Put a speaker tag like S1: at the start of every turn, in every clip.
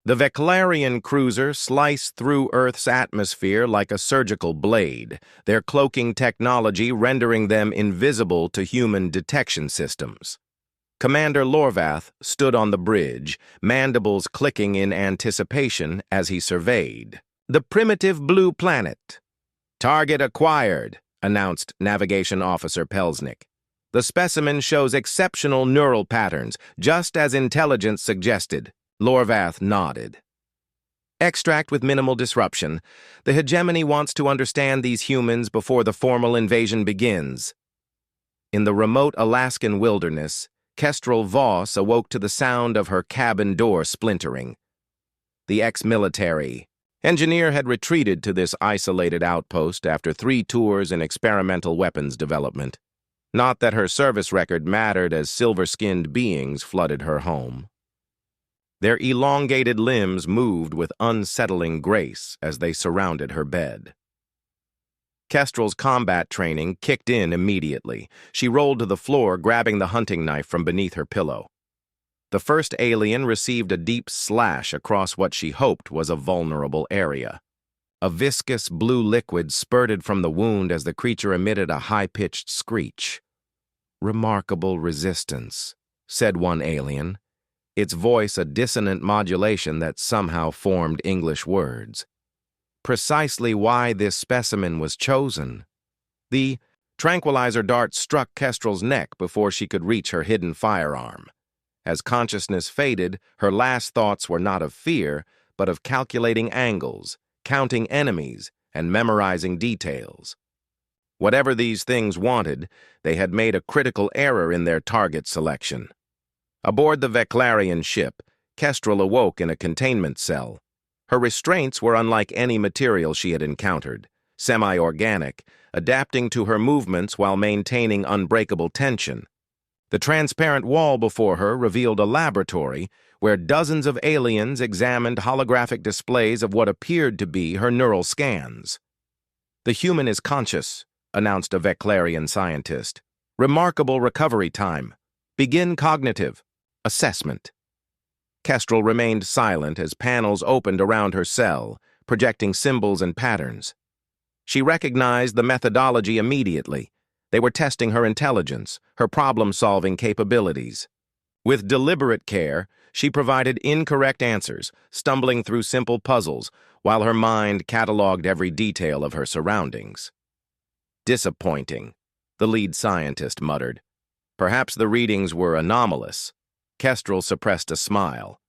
S1: The Veclarian cruiser sliced through Earth's atmosphere like a surgical blade, their cloaking technology rendering them invisible to human detection systems. Commander Lorvath stood on the bridge, mandibles clicking in anticipation as he surveyed. The primitive blue planet. "Target acquired," announced Navigation Officer Pelsnick. "The specimen shows exceptional neural patterns, just as intelligence suggested." Lorvath nodded. "Extract with minimal disruption. The hegemony wants to understand these humans before the formal invasion begins." In the remote Alaskan wilderness, Kestrel Voss awoke to the sound of her cabin door splintering. The ex-military engineer had retreated to this isolated outpost after 3 tours in experimental weapons development. Not that her service record mattered as silver-skinned beings flooded her home. Their elongated limbs moved with unsettling grace as they surrounded her bed. Kestrel's combat training kicked in immediately. She rolled to the floor, grabbing the hunting knife from beneath her pillow. The first alien received a deep slash across what she hoped was a vulnerable area. A viscous blue liquid spurted from the wound as the creature emitted a high-pitched screech. "Remarkable resistance," said one alien, its voice a dissonant modulation that somehow formed English words. Precisely why this specimen was chosen. The tranquilizer dart struck Kestrel's neck before she could reach her hidden firearm. As consciousness faded, her last thoughts were not of fear, but of calculating angles, counting enemies, and memorizing details. Whatever these things wanted, they had made a critical error in their target selection. Aboard the Veclarian ship, Kestrel awoke in a containment cell. Her restraints were unlike any material she had encountered, semi-organic, adapting to her movements while maintaining unbreakable tension. The transparent wall before her revealed a laboratory where dozens of aliens examined holographic displays of what appeared to be her neural scans. "The human is conscious," announced a Veclarian scientist. "Remarkable recovery time. Begin cognitive assessment." Kestrel remained silent as panels opened around her cell, projecting symbols and patterns. She recognized the methodology immediately. They were testing her intelligence, her problem-solving capabilities. With deliberate care, she provided incorrect answers, stumbling through simple puzzles, while her mind cataloged every detail of her surroundings. "Disappointing," the lead scientist muttered. Perhaps the readings were anomalous. Kestrel suppressed a smile.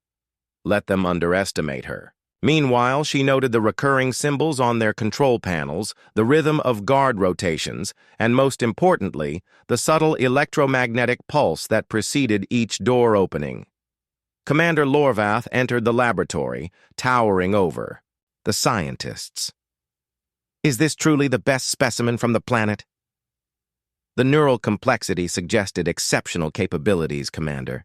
S1: Let them underestimate her. Meanwhile, she noted the recurring symbols on their control panels, the rhythm of guard rotations, and most importantly, the subtle electromagnetic pulse that preceded each door opening. Commander Lorvath entered the laboratory, towering over the scientists. "Is this truly the best specimen from the planet?" The neural complexity suggested exceptional capabilities, Commander.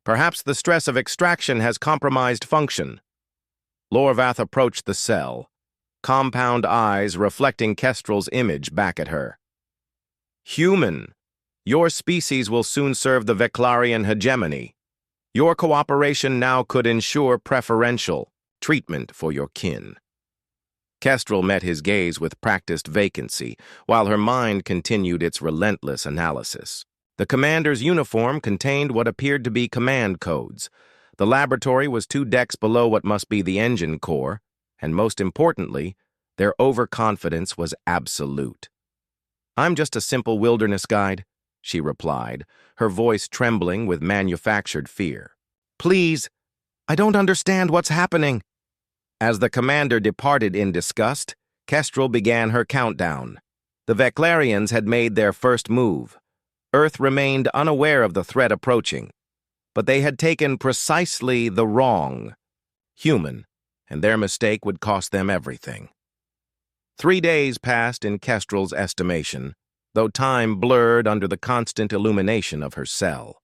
S1: "Perhaps the stress of extraction has compromised function." Lorvath approached the cell, compound eyes reflecting Kestrel's image back at her. "Human, your species will soon serve the Veclarian hegemony. Your cooperation now could ensure preferential treatment for your kin." Kestrel met his gaze with practiced vacancy, while her mind continued its relentless analysis. The commander's uniform contained what appeared to be command codes. The laboratory was 2 decks below what must be the engine core, and most importantly, their overconfidence was absolute. "I'm just a simple wilderness guide," she replied, her voice trembling with manufactured fear. "Please, I don't understand what's happening." As the commander departed in disgust, Kestrel began her countdown. The Veclarians had made their first move. Earth remained unaware of the threat approaching, but they had taken precisely the wrong human, and their mistake would cost them everything. 3 days passed in Kestrel's estimation, though time blurred under the constant illumination of her cell.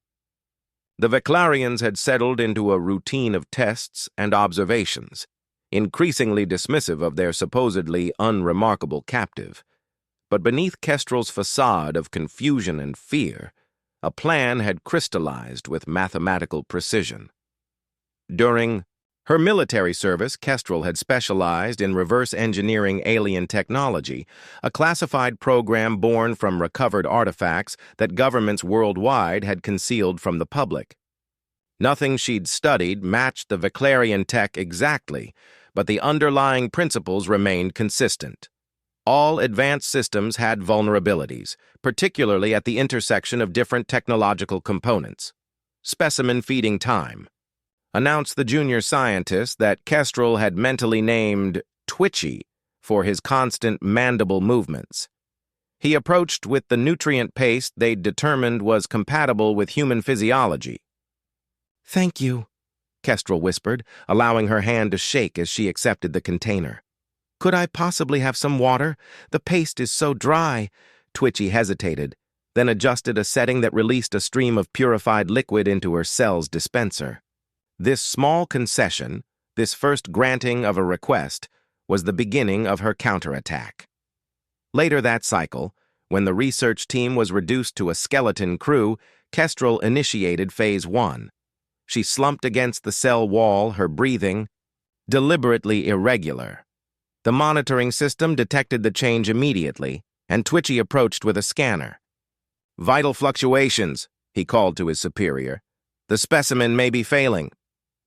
S1: The Veclarians had settled into a routine of tests and observations, increasingly dismissive of their supposedly unremarkable captive. But beneath Kestrel's facade of confusion and fear, a plan had crystallized with mathematical precision. During Her military service, Kestrel had specialized in reverse engineering alien technology, a classified program born from recovered artifacts that governments worldwide had concealed from the public. Nothing she'd studied matched the Veclarian tech exactly, but the underlying principles remained consistent. All advanced systems had vulnerabilities, particularly at the intersection of different technological components. Specimen feeding time. Announced the junior scientist that Kestrel had mentally named Twitchy for his constant mandible movements. He approached with the nutrient paste they'd determined was compatible with human physiology. "Thank you," Kestrel whispered, allowing her hand to shake as she accepted the container. "Could I possibly have some water? The paste is so dry." Twitchy hesitated, then adjusted a setting that released a stream of purified liquid into her cell's dispenser. This small concession, this first granting of a request, was the beginning of her counterattack. Later that cycle, when the research team was reduced to a skeleton crew, Kestrel initiated Phase 1. She slumped against the cell wall, her breathing deliberately irregular. The monitoring system detected the change immediately, and Twitchy approached with a scanner. "Vital fluctuations," he called to his superior. "The specimen may be failing."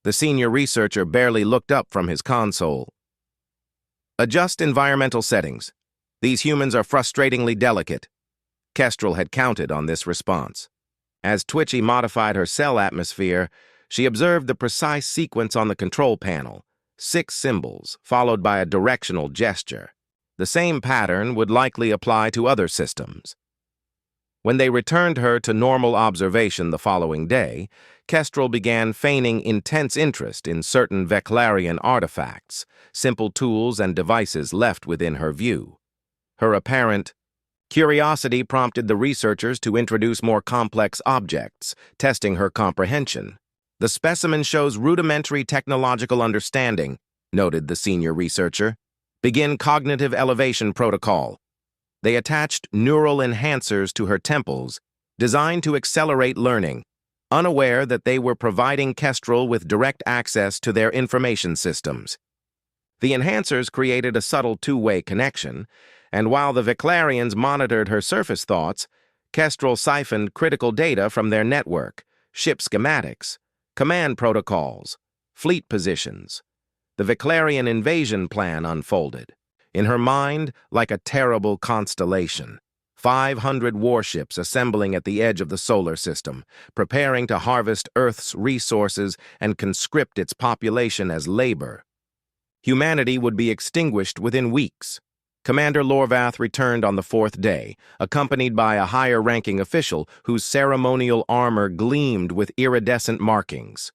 S1: The senior researcher barely looked up from his console. "Adjust environmental settings. These humans are frustratingly delicate." Kestrel had counted on this response. As Twitchy modified her cell atmosphere, she observed the precise sequence on the control panel, 6 symbols, followed by a directional gesture. The same pattern would likely apply to other systems. When they returned her to normal observation the following day, Kestrel began feigning intense interest in certain Veclarian artifacts, simple tools and devices left within her view. Her apparent curiosity prompted the researchers to introduce more complex objects, testing her comprehension. "The specimen shows rudimentary technological understanding," noted the senior researcher. "Begin cognitive elevation protocol." They attached neural enhancers to her temples, designed to accelerate learning, unaware that they were providing Kestrel with direct access to their information systems. The enhancers created a subtle two-way connection, and while the Veclarians monitored her surface thoughts, Kestrel siphoned critical data from their network, ship schematics, command protocols, fleet positions. The Veclarian invasion plan unfolded. In her mind, like a terrible constellation, 500 warships assembling at the edge of the solar system, preparing to harvest Earth's resources and conscript its population as labor. Humanity would be extinguished within weeks. Commander Lorvath returned on the 4th day, accompanied by a higher-ranking official whose ceremonial armor gleamed with iridescent markings.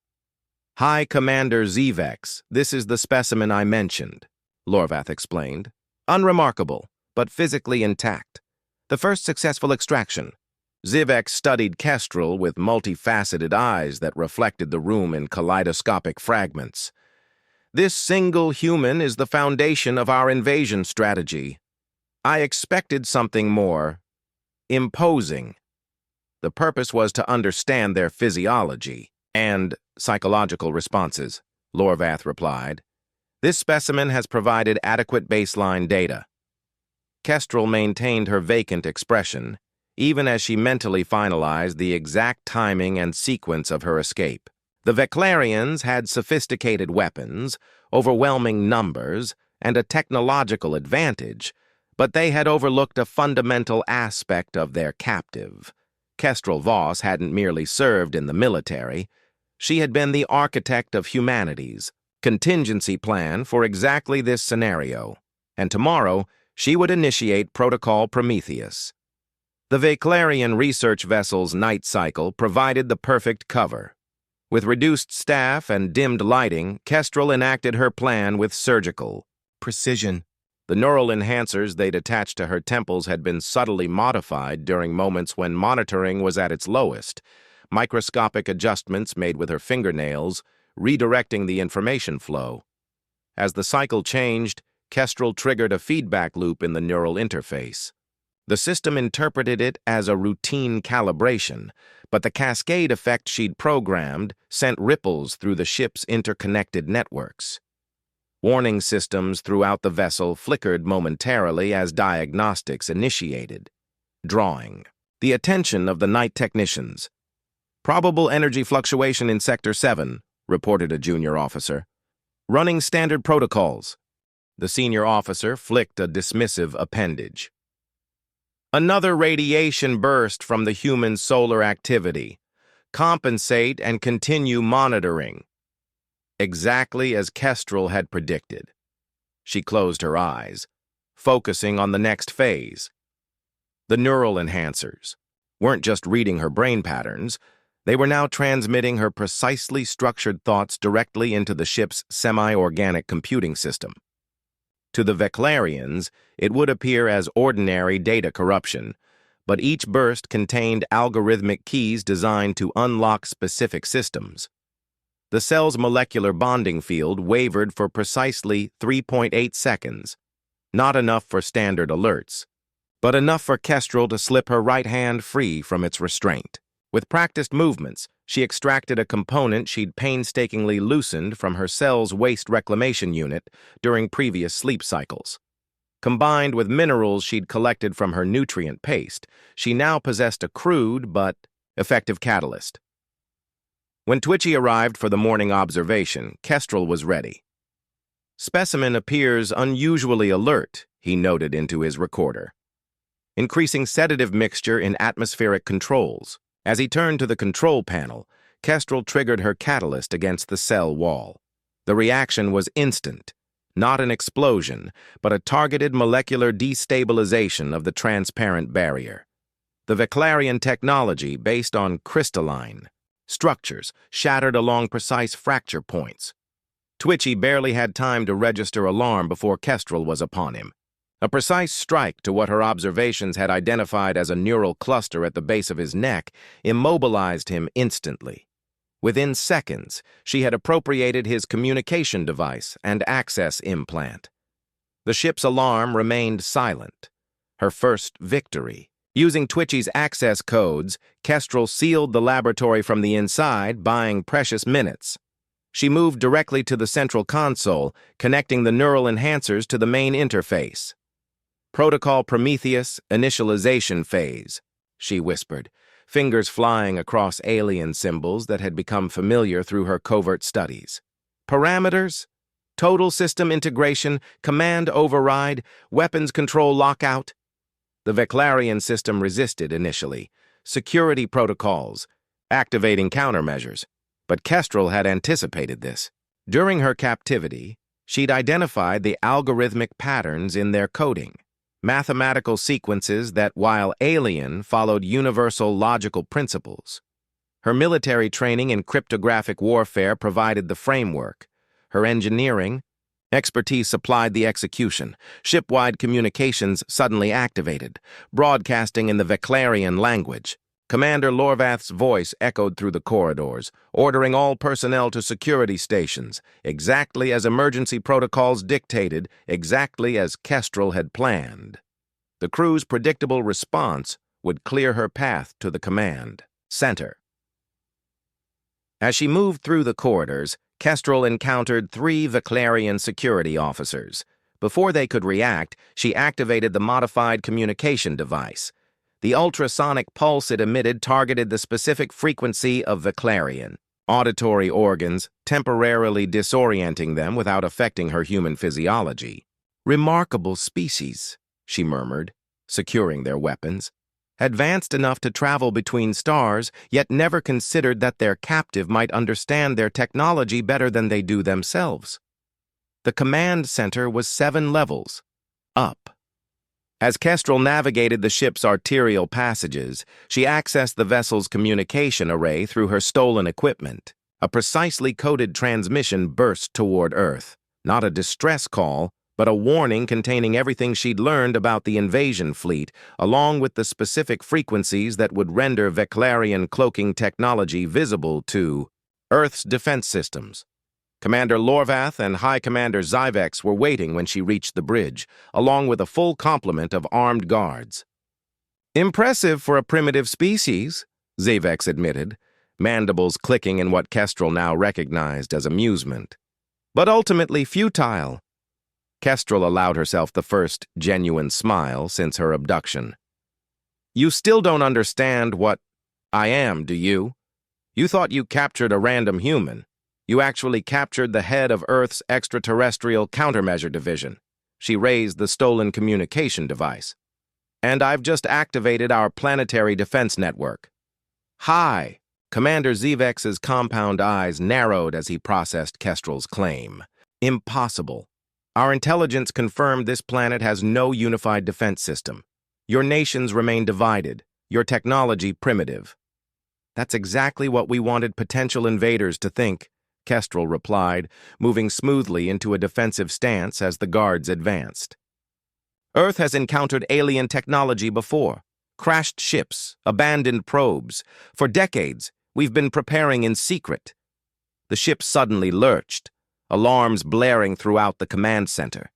S1: "High Commander Zivex, this is the specimen I mentioned," Lorvath explained. "Unremarkable, but physically intact. The first successful extraction." Zivex studied Kestrel with multifaceted eyes that reflected the room in kaleidoscopic fragments. "This single human is the foundation of our invasion strategy. I expected something more imposing. The purpose was to understand their physiology and psychological responses," Lorvath replied. "This specimen has provided adequate baseline data." Kestrel maintained her vacant expression, even as she mentally finalized the exact timing and sequence of her escape. The Veclarians had sophisticated weapons, overwhelming numbers, and a technological advantage, but they had overlooked a fundamental aspect of their captive. Kestrel Voss hadn't merely served in the military. She had been the architect of humanity's contingency plan for exactly this scenario, and tomorrow she would initiate Protocol Prometheus. The Veclarian research vessel's night cycle provided the perfect cover. With reduced staff and dimmed lighting, Kestrel enacted her plan with surgical precision. The neural enhancers they'd attached to her temples had been subtly modified during moments when monitoring was at its lowest, microscopic adjustments made with her fingernails, redirecting the information flow. As the cycle changed, Kestrel triggered a feedback loop in the neural interface. The system interpreted it as a routine calibration, but the cascade effect she'd programmed sent ripples through the ship's interconnected networks. Warning systems throughout the vessel flickered momentarily as diagnostics initiated, drawing the attention of the night technicians. "Probable energy fluctuation in Sector 7, reported a junior officer. "Running standard protocols." The senior officer flicked a dismissive appendage. "Another radiation burst from the human solar activity. Compensate and continue monitoring." Exactly as Kestrel had predicted. She closed her eyes, focusing on the next phase. The neural enhancers weren't just reading her brain patterns, they were now transmitting her precisely structured thoughts directly into the ship's semi-organic computing system. To the Veclarians, it would appear as ordinary data corruption, but each burst contained algorithmic keys designed to unlock specific systems. The cell's molecular bonding field wavered for precisely 3.8 seconds, not enough for standard alerts, but enough for Kestrel to slip her right hand free from its restraint. With practiced movements, she extracted a component she'd painstakingly loosened from her cell's waste reclamation unit during previous sleep cycles. Combined with minerals she'd collected from her nutrient paste, she now possessed a crude but effective catalyst. When Twitchy arrived for the morning observation, Kestrel was ready. "Specimen appears unusually alert," he noted into his recorder. "Increasing sedative mixture in atmospheric controls." As he turned to the control panel, Kestrel triggered her catalyst against the cell wall. The reaction was instant, not an explosion, but a targeted molecular destabilization of the transparent barrier. The Veclarian technology, based on crystalline structures, shattered along precise fracture points. Twitchy barely had time to register alarm before Kestrel was upon him. A precise strike to what her observations had identified as a neural cluster at the base of his neck immobilized him instantly. Within seconds, she had appropriated his communication device and access implant. The ship's alarm remained silent. Her first victory. Using Twitchy's access codes, Kestrel sealed the laboratory from the inside, buying precious minutes. She moved directly to the central console, connecting the neural enhancers to the main interface. "Protocol Prometheus initialization phase," she whispered, fingers flying across alien symbols that had become familiar through her covert studies. "Parameters, total system integration, command override, weapons control lockout." The Veclarian system resisted initially. Security protocols, activating countermeasures. But Kestrel had anticipated this. During her captivity, she'd identified the algorithmic patterns in their coding. Mathematical sequences that, while alien, followed universal logical principles. Her military training in cryptographic warfare provided the framework. Her engineering expertise supplied the execution. Ship-wide communications suddenly activated, broadcasting in the Veclarian language. Commander Lorvath's voice echoed through the corridors, ordering all personnel to security stations, exactly as emergency protocols dictated, exactly as Kestrel had planned. The crew's predictable response would clear her path to the command center. As she moved through the corridors, Kestrel encountered 3 Veclarian security officers. Before they could react, she activated the modified communication device. The ultrasonic pulse it emitted targeted the specific frequency of Veclarian auditory organs, temporarily disorienting them without affecting her human physiology. "Remarkable species," she murmured, securing their weapons. "Advanced enough to travel between stars, yet never considered that their captive might understand their technology better than they do themselves." The command center was 7 levels up. As Kestrel navigated the ship's arterial passages, she accessed the vessel's communication array through her stolen equipment. A precisely coded transmission burst toward Earth. Not a distress call, but a warning containing everything she'd learned about the invasion fleet, along with the specific frequencies that would render Veclarian cloaking technology visible to Earth's defense systems. Commander Lorvath and High Commander Zyvex were waiting when she reached the bridge, along with a full complement of armed guards. Impressive for a primitive species, Zavex admitted, mandibles clicking in what Kestrel now recognized as amusement. But ultimately futile. Kestrel allowed herself the first genuine smile since her abduction. You still don't understand what I am, do you? You thought you captured a random human. You actually captured the head of Earth's extraterrestrial countermeasure division. She raised the stolen communication device. And I've just activated our planetary defense network. Hi! Commander Zevex's compound eyes narrowed as he processed Kestrel's claim. Impossible. Our intelligence confirmed this planet has no unified defense system. Your nations remain divided, your technology primitive. That's exactly what we wanted potential invaders to think, Kestrel replied, moving smoothly into a defensive stance as the guards advanced. Earth has encountered alien technology before. Crashed ships, abandoned probes. For decades, we've been preparing in secret. The ship suddenly lurched, alarms blaring throughout the command center.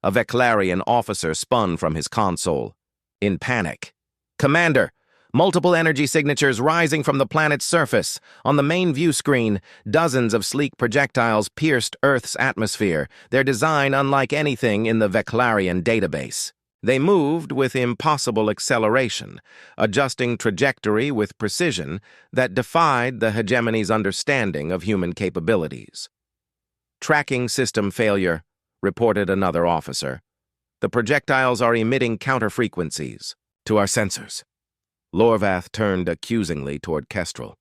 S1: A Veclarian officer spun from his console, in panic. Commander! Multiple energy signatures rising from the planet's surface. On the main view screen, dozens of sleek projectiles pierced Earth's atmosphere, their design unlike anything in the Veclarian database. They moved with impossible acceleration, adjusting trajectory with precision that defied the hegemony's understanding of human capabilities. Tracking system failure, reported another officer. The projectiles are emitting counter-frequencies to our sensors. Lorvath turned accusingly toward Kestrel.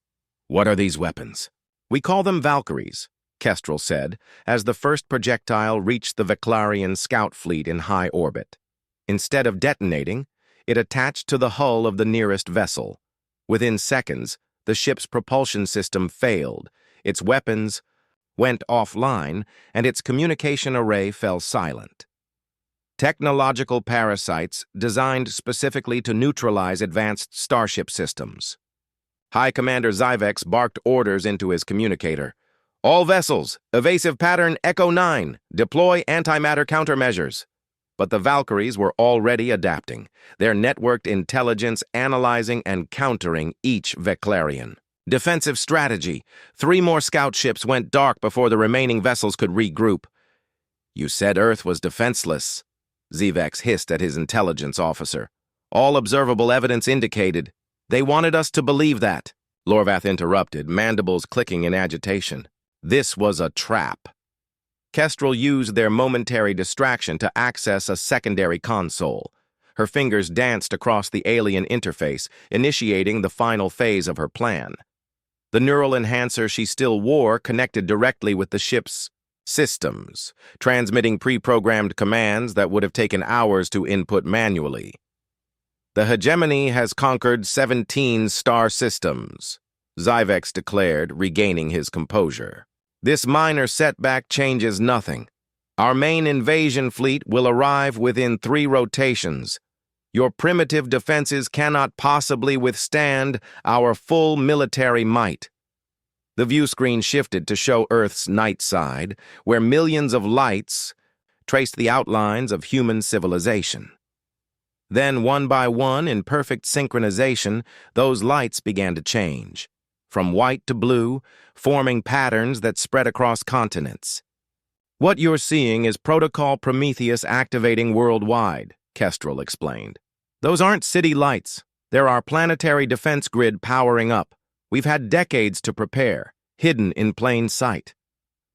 S1: What are these weapons? We call them Valkyries, Kestrel said, as the first projectile reached the Veclarian scout fleet in high orbit. Instead of detonating, it attached to the hull of the nearest vessel. Within seconds, the ship's propulsion system failed, its weapons went offline, and its communication array fell silent. Technological parasites designed specifically to neutralize advanced starship systems. High Commander Zyvex barked orders into his communicator. All vessels, evasive pattern Echo 9, deploy antimatter countermeasures. But the Valkyries were already adapting, their networked intelligence analyzing and countering each Veclarian. Defensive strategy. 3 more scout ships went dark before the remaining vessels could regroup. You said Earth was defenseless, Zevex hissed at his intelligence officer. All observable evidence indicated. They wanted us to believe that. Lorvath interrupted, mandibles clicking in agitation. This was a trap. Kestrel used their momentary distraction to access a secondary console. Her fingers danced across the alien interface, initiating the final phase of her plan. The neural enhancer she still wore connected directly with the ship's systems, transmitting pre-programmed commands that would have taken hours to input manually. The hegemony has conquered 17 star systems, Zyvex declared, regaining his composure. This minor setback changes nothing. Our main invasion fleet will arrive within 3 rotations. Your primitive defenses cannot possibly withstand our full military might. The view screen shifted to show Earth's night side, where millions of lights traced the outlines of human civilization. Then, one by one, in perfect synchronization, those lights began to change, from white to blue, forming patterns that spread across continents. What you're seeing is Protocol Prometheus activating worldwide, Kestrel explained. Those aren't city lights. They're our planetary defense grid powering up. We've had decades to prepare, hidden in plain sight.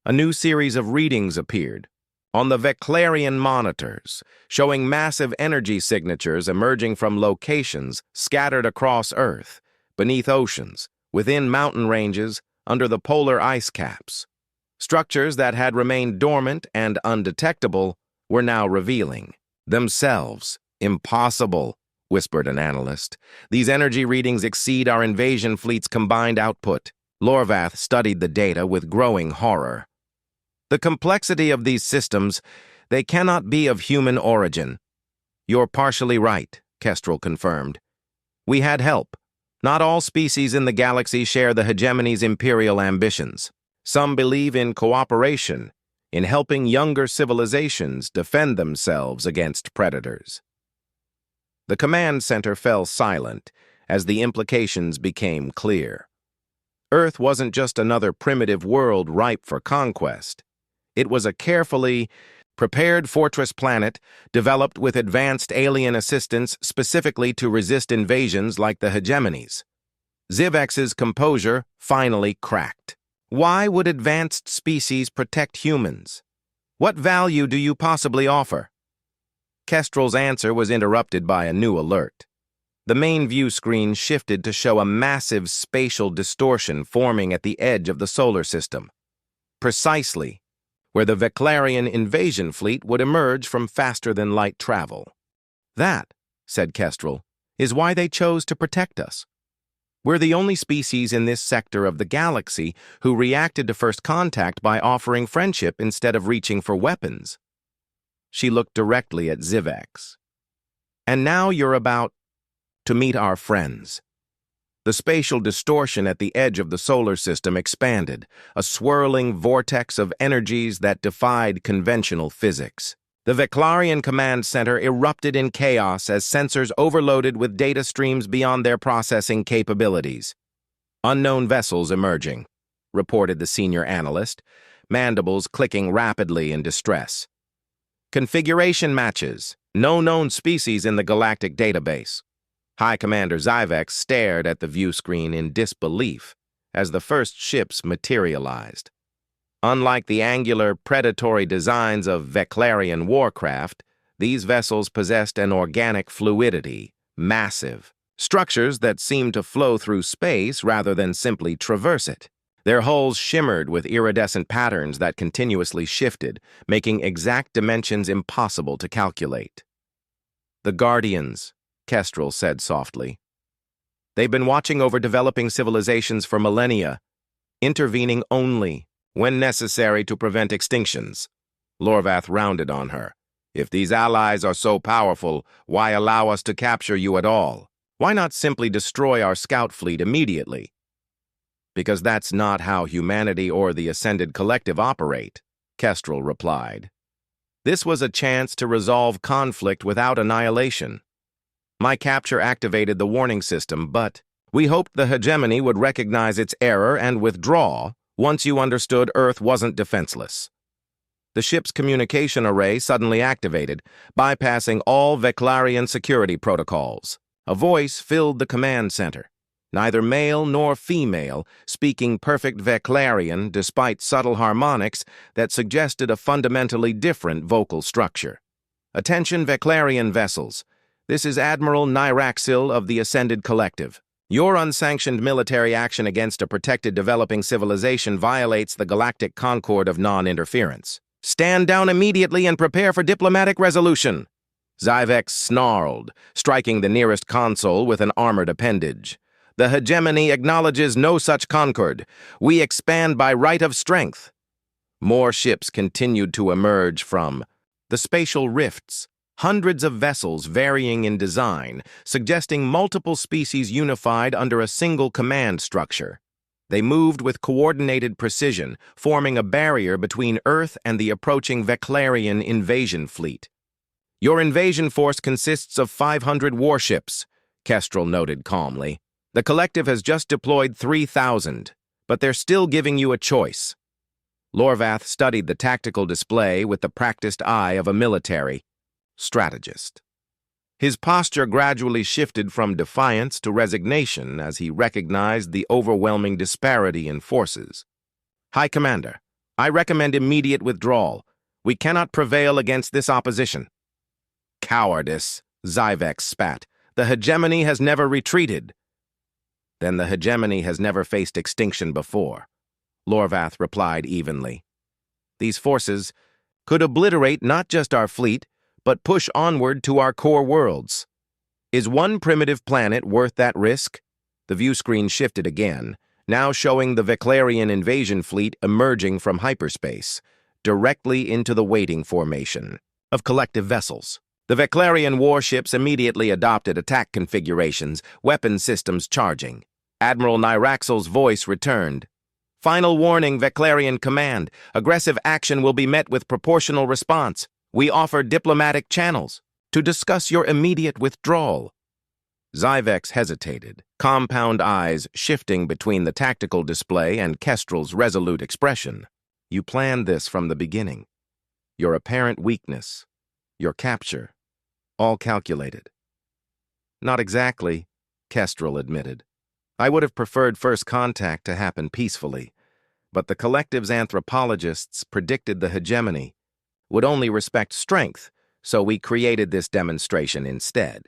S1: A new series of readings appeared on the Veclarian monitors, showing massive energy signatures emerging from locations scattered across Earth, beneath oceans, within mountain ranges, under the polar ice caps. Structures that had remained dormant and undetectable were now revealing themselves. Impossible, whispered an analyst. These energy readings exceed our invasion fleet's combined output. Lorvath studied the data with growing horror. The complexity of these systems, they cannot be of human origin. You're partially right, Kestrel confirmed. We had help. Not all species in the galaxy share the hegemony's imperial ambitions. Some believe in cooperation, in helping younger civilizations defend themselves against predators. The command center fell silent as the implications became clear. Earth wasn't just another primitive world ripe for conquest. It was a carefully prepared fortress planet developed with advanced alien assistance specifically to resist invasions like the hegemonies. Zivex's composure finally cracked. Why would advanced species protect humans? What value do you possibly offer? Kestrel's answer was interrupted by a new alert. The main view screen shifted to show a massive spatial distortion forming at the edge of the solar system, precisely where the Veclarian invasion fleet would emerge from faster-than-light travel. That, said Kestrel, is why they chose to protect us. We're the only species in this sector of the galaxy who reacted to first contact by offering friendship instead of reaching for weapons. She looked directly at Zivex. And now you're about to meet our friends. The spatial distortion at the edge of the solar system expanded, a swirling vortex of energies that defied conventional physics. The Veclarian command center erupted in chaos as sensors overloaded with data streams beyond their processing capabilities. Unknown vessels emerging, reported the senior analyst, mandibles clicking rapidly in distress. Configuration matches, no known species in the galactic database. High Commander Zivex stared at the view screen in disbelief as the first ships materialized. Unlike the angular, predatory designs of Veclarian warcraft, these vessels possessed an organic fluidity, massive structures that seemed to flow through space rather than simply traverse it. Their hulls shimmered with iridescent patterns that continuously shifted, making exact dimensions impossible to calculate. The Guardians, Kestrel said softly. They've been watching over developing civilizations for millennia, intervening only when necessary to prevent extinctions. Lorvath rounded on her. If these allies are so powerful, why allow us to capture you at all? Why not simply destroy our scout fleet immediately? Because that's not how humanity or the Ascended Collective operate, Kestrel replied. This was a chance to resolve conflict without annihilation. My capture activated the warning system, but we hoped the hegemony would recognize its error and withdraw once you understood Earth wasn't defenseless. The ship's communication array suddenly activated, bypassing all Veclarian security protocols. A voice filled the command center, neither male nor female, speaking perfect Veclarian despite subtle harmonics that suggested a fundamentally different vocal structure. Attention Veclarian vessels. This is Admiral Nyraxil of the Ascended Collective. Your unsanctioned military action against a protected developing civilization violates the galactic concord of non-interference. Stand down immediately and prepare for diplomatic resolution. Zivex snarled, striking the nearest console with an armored appendage. The hegemony acknowledges no such concord. We expand by right of strength. More ships continued to emerge from the spatial rifts. Hundreds of vessels varying in design, suggesting multiple species unified under a single command structure. They moved with coordinated precision, forming a barrier between Earth and the approaching Veclarian invasion fleet. Your invasion force consists of 500 warships, Kestrel noted calmly. The collective has just deployed 3,000, but they're still giving you a choice. Lorvath studied the tactical display with the practiced eye of a military strategist. His posture gradually shifted from defiance to resignation as he recognized the overwhelming disparity in forces. High Commander, I recommend immediate withdrawal. We cannot prevail against this opposition. Cowardice, Zivex spat. The hegemony has never retreated. Then the hegemony has never faced extinction before, Lorvath replied evenly. These forces could obliterate not just our fleet, but push onward to our core worlds. Is one primitive planet worth that risk? The view screen shifted again, now showing the Veclarian invasion fleet emerging from hyperspace, directly into the waiting formation of collective vessels. The Veclarian warships immediately adopted attack configurations, weapon systems charging. Admiral Nyraxil's voice returned. Final warning, Veclarian Command. Aggressive action will be met with proportional response. We offer diplomatic channels. to discuss your immediate withdrawal." Zyvex hesitated, compound eyes shifting between the tactical display and Kestrel's resolute expression. "You planned this from the beginning. Your apparent weakness, your capture, all calculated." "Not exactly," Kestrel admitted. "I would have preferred first contact to happen peacefully, but the collective's anthropologists predicted the hegemony would only respect strength, so we created this demonstration instead."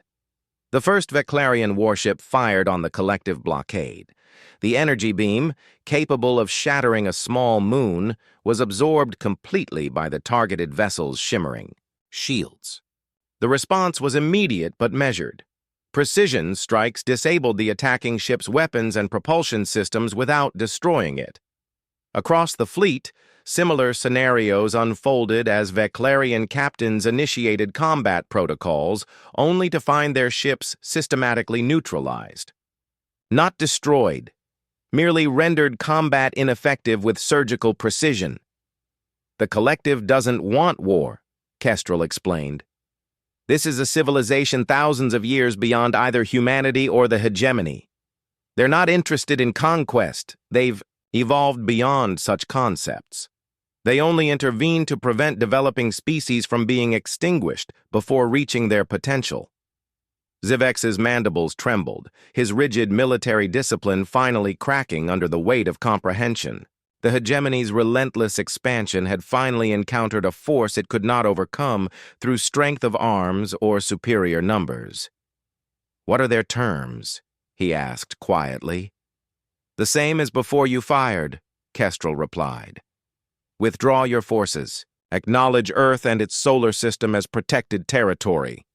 S1: The first Veclarian warship fired on the collective blockade. The energy beam, capable of shattering a small moon, was absorbed completely by the targeted vessel's shimmering shields. The response was immediate but measured. Precision strikes disabled the attacking ship's weapons and propulsion systems without destroying it. Across the fleet, similar scenarios unfolded as Veclarian captains initiated combat protocols, only to find their ships systematically neutralized. Not destroyed, merely rendered combat ineffective with surgical precision. "The collective doesn't want war," Kestrel explained. "This is a civilization thousands of years beyond either humanity or the hegemony. They're not interested in conquest. They've evolved beyond such concepts. They only intervene to prevent developing species from being extinguished before reaching their potential." Zivex's mandibles trembled, his rigid military discipline finally cracking under the weight of comprehension. The hegemony's relentless expansion had finally encountered a force it could not overcome through strength of arms or superior numbers. "What are their terms?" he asked quietly. "The same as before you fired," Kestrel replied. "Withdraw your forces, acknowledge Earth and its solar system as protected territory,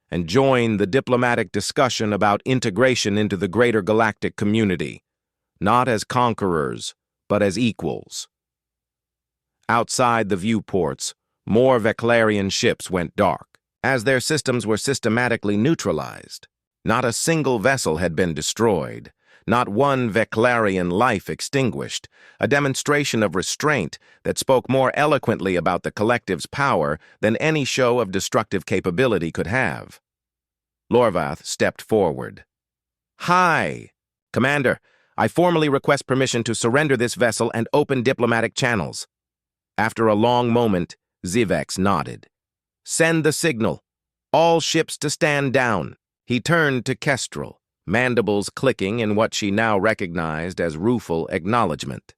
S1: and join the diplomatic discussion about integration into the greater galactic community, not as conquerors, but as equals." Outside the viewports, more Veclarian ships went dark, as their systems were systematically neutralized. Not a single vessel had been destroyed, not one Veclarian life extinguished, a demonstration of restraint that spoke more eloquently about the collective's power than any show of destructive capability could have. Lorvath stepped forward. "Hi, Commander. I formally request permission to surrender this vessel and open diplomatic channels." After a long moment, Zivex nodded. "Send the signal. All ships to stand down." He turned to Kestrel, mandibles clicking in what she now recognized as rueful acknowledgement.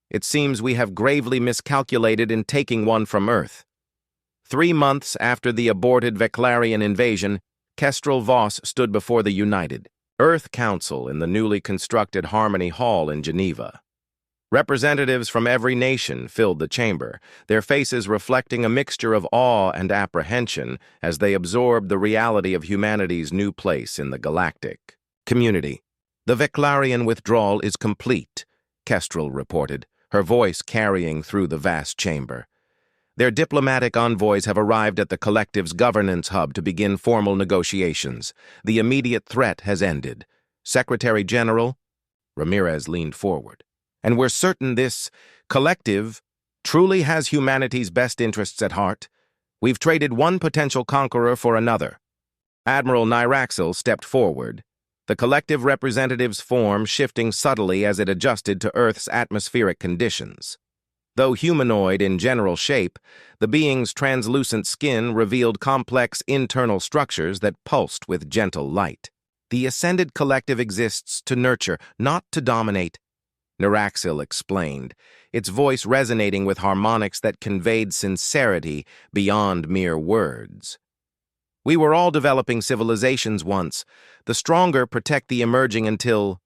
S1: "It seems we have gravely miscalculated in taking one from Earth." 3 months after the aborted Veclarian invasion, Kestrel Voss stood before the United Earth Council in the newly constructed Harmony Hall in Geneva. Representatives from every nation filled the chamber, their faces reflecting a mixture of awe and apprehension as they absorbed the reality of humanity's new place in the galactic community. "The Veclarian withdrawal is complete," Kestrel reported, her voice carrying through the vast chamber. "Their diplomatic envoys have arrived at the collective's governance hub to begin formal negotiations. The immediate threat has ended. Secretary General," Ramirez leaned forward, "and we're certain this collective truly has humanity's best interests at heart. We've traded one potential conqueror for another." Admiral Nyraxil stepped forward, the collective representative's form shifting subtly as it adjusted to Earth's atmospheric conditions. Though humanoid in general shape, the being's translucent skin revealed complex internal structures that pulsed with gentle light. "The Ascended Collective exists to nurture, not to dominate," Nyraxil explained, its voice resonating with harmonics that conveyed sincerity beyond mere words. "We were all developing civilizations once. The stronger protect the emerging until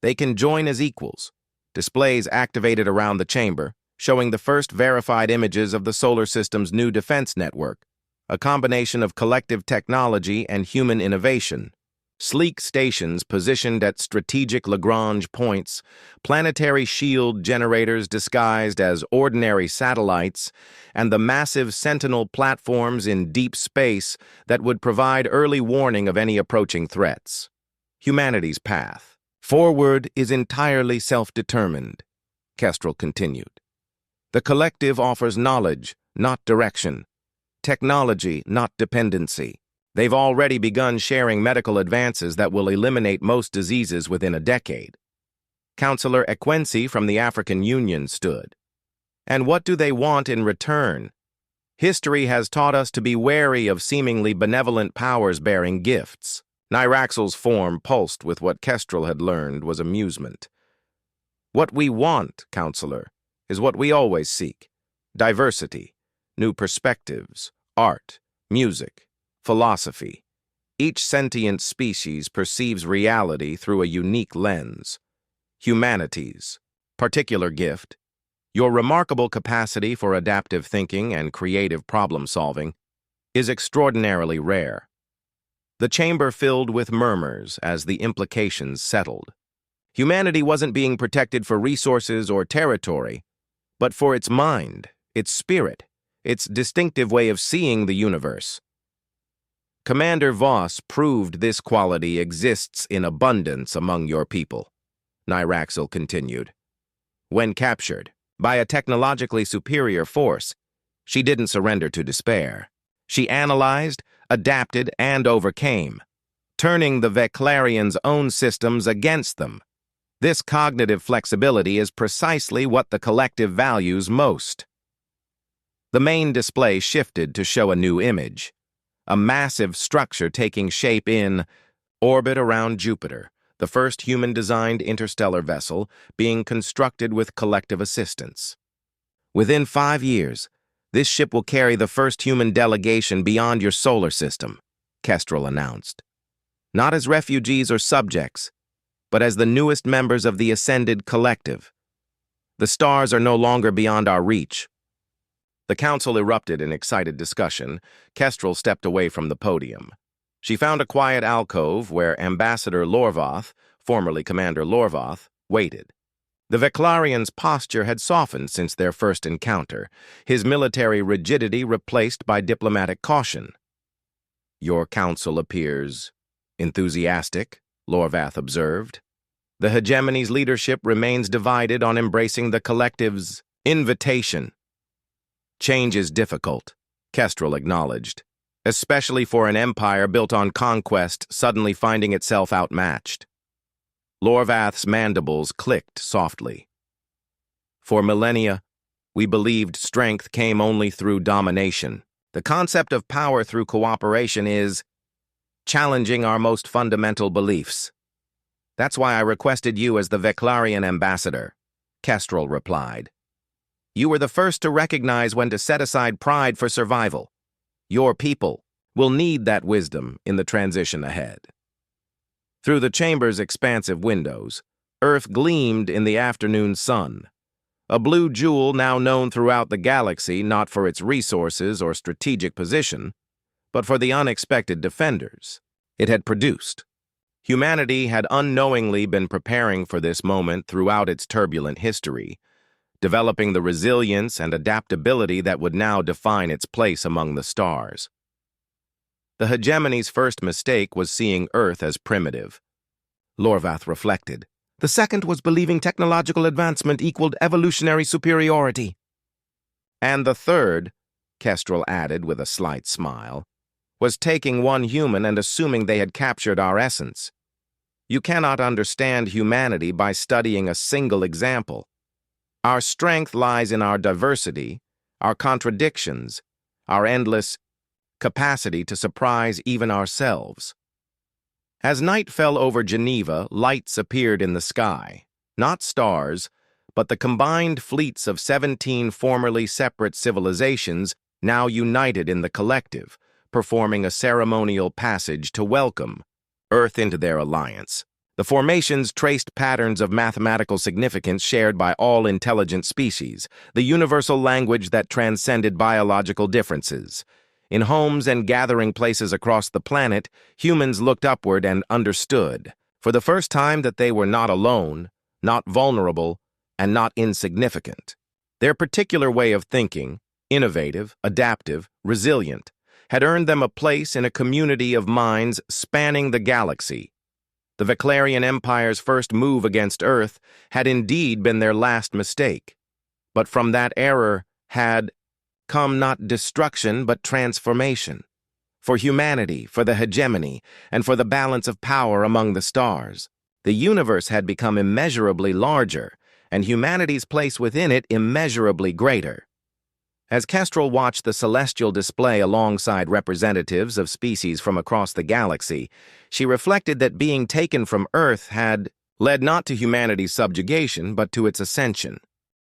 S1: they can join as equals." Displays activated around the chamber, showing the first verified images of the solar system's new defense network, a combination of collective technology and human innovation. Sleek stations positioned at strategic Lagrange points, planetary shield generators disguised as ordinary satellites, and the massive Sentinel platforms in deep space that would provide early warning of any approaching threats. Humanity's path forward is entirely self-determined, Kestrel continued. The collective offers knowledge, not direction, technology, not dependency. They've already begun sharing medical advances that will eliminate most diseases within a decade. Councillor Equency from the African Union stood. And what do they want in return? History has taught us to be wary of seemingly benevolent powers bearing gifts. Nyraxel's form pulsed with what Kestrel had learned was amusement. What we want, Counselor, is what we always seek. Diversity, new perspectives, art, music, philosophy. Each sentient species perceives reality through a unique lens. Humanity's particular gift, your remarkable capacity for adaptive thinking and creative problem-solving, is extraordinarily rare. The chamber filled with murmurs as the implications settled. Humanity wasn't being protected for resources or territory, but for its mind, its spirit, its distinctive way of seeing the universe. Commander Voss proved this quality exists in abundance among your people, Nyraxel continued. When captured by a technologically superior force, she didn't surrender to despair. She analyzed, adapted, and overcame, turning the Veclarians' own systems against them. This cognitive flexibility is precisely what the collective values most. The main display shifted to show a new image, a massive structure taking shape in orbit around Jupiter, the first human-designed interstellar vessel being constructed with collective assistance. Within 5 years, this ship will carry the first human delegation beyond your solar system, Kestrel announced. Not as refugees or subjects, but as the newest members of the Ascended Collective. The stars are no longer beyond our reach. The council erupted in excited discussion. Kestrel stepped away from the podium. She found a quiet alcove where Ambassador Lorvoth, formerly Commander Lorvoth, waited. The Veclarian's posture had softened since their first encounter, his military rigidity replaced by diplomatic caution. Your council appears enthusiastic, Lorvoth observed. The hegemony's leadership remains divided on embracing the collective's invitation. Change is difficult, Kestrel acknowledged, especially for an empire built on conquest suddenly finding itself outmatched. Lorvoth's mandibles clicked softly. For millennia, we believed strength came only through domination. The concept of power through cooperation is challenging our most fundamental beliefs. That's why I requested you as the Veclarian ambassador, Kestrel replied. You were the first to recognize when to set aside pride for survival. Your people will need that wisdom in the transition ahead. Through the chamber's expansive windows, Earth gleamed in the afternoon sun, a blue jewel now known throughout the galaxy not for its resources or strategic position, but for the unexpected defenders it had produced. Humanity had unknowingly been preparing for this moment throughout its turbulent history, developing the resilience and adaptability that would now define its place among the stars. The hegemony's first mistake was seeing Earth as primitive. Lorvoth reflected. The second was believing technological advancement equaled evolutionary superiority. And the third, Kestrel added with a slight smile, was taking one human and assuming they had captured our essence. You cannot understand humanity by studying a single example. Our strength lies in our diversity, our contradictions, our endless capacity to surprise even ourselves. As night fell over Geneva, lights appeared in the sky, not stars, but the combined fleets of 17 formerly separate civilizations now united in the collective, performing a ceremonial passage to welcome Earth into their alliance. The formations traced patterns of mathematical significance shared by all intelligent species, the universal language that transcended biological differences. In homes and gathering places across the planet, humans looked upward and understood, for the first time, that they were not alone, not vulnerable, and not insignificant. Their particular way of thinking, innovative, adaptive, resilient, had earned them a place in a community of minds spanning the galaxy. The Veclarian Empire's first move against Earth had indeed been their last mistake, but from that error had come not destruction but transformation. for humanity, for the hegemony, and for the balance of power among the stars. The universe had become immeasurably larger, and humanity's place within it immeasurably greater. As Kestrel watched the celestial display alongside representatives of species from across the galaxy, she reflected that being taken from Earth had led not to humanity's subjugation, but to its ascension.